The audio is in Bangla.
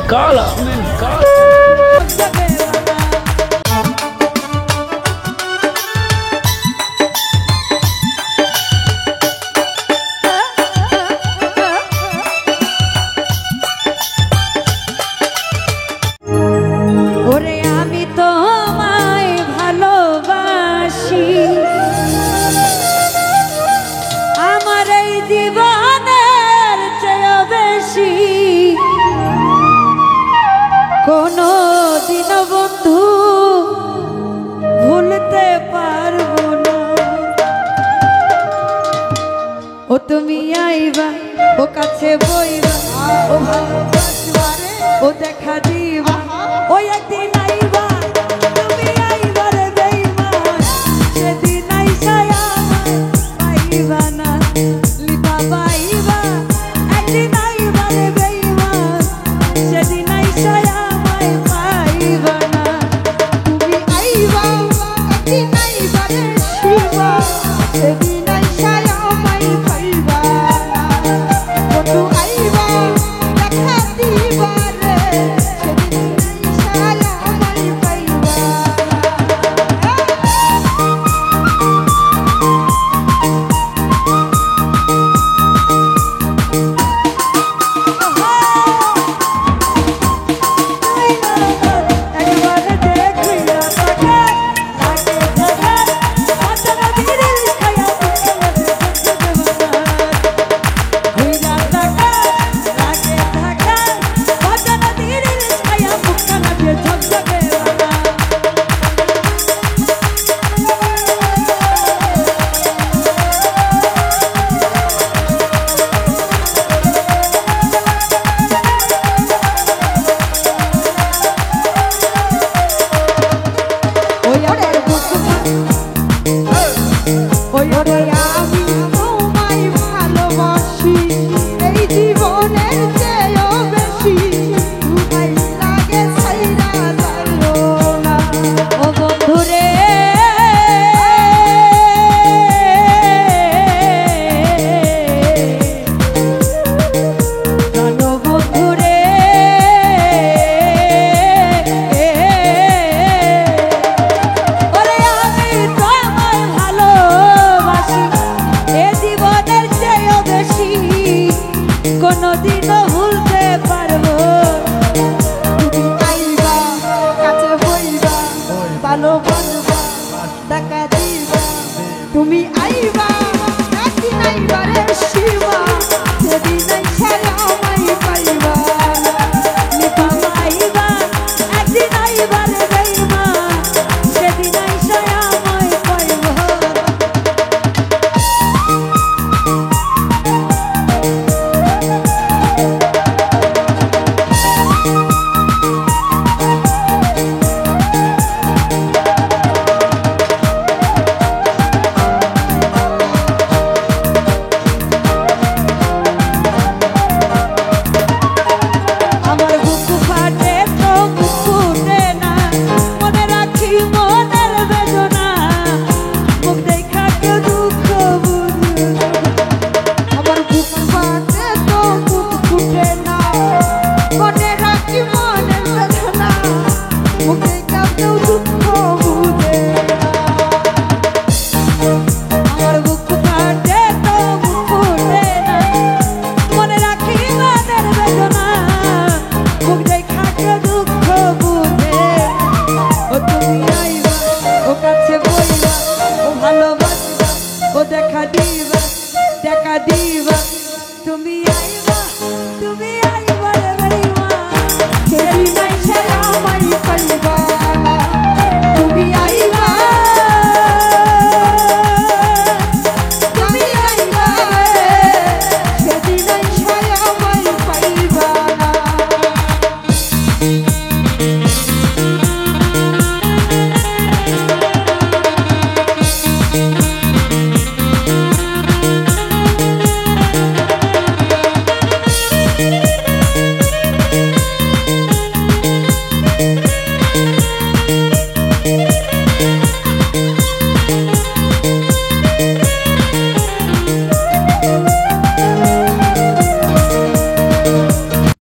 Kala. ওরে আমি তোমায় ভালোবাসি, আমার এই জীবনের চেয়ে বেশি কোনো দিন বন্ধু ভুলতে পারবো না। ও তুমি আইবা, ও কাছে বইবা, ও ভালোবাসবা, ও দেখা দিবা, ও একদিন আইবা, তুমি আইবা রে বেঈমান, সেদিন আইসায় আমায় পাইবা না, লিপা পাইবা, একদিন আইবা রে বেঈমান, সেদিন আইসায় আমায় পাইবা না। তুমি আইবা, একদিন আইবা রে শিবা, সেদিন আইসায় আমায় পাইবা না। বন্ধু আইবা, দেখা দিবা রে, সেদিন আইসায় আমায় পাইবা না। কোনদিনও ভুলতে পারবো, তুমি আইবা, কাছে হইবা, ভালোবাসবা, টাকা দিবা, তুমি আইবা, একদিন আইবা রে শিবা, সেদিন আইসায়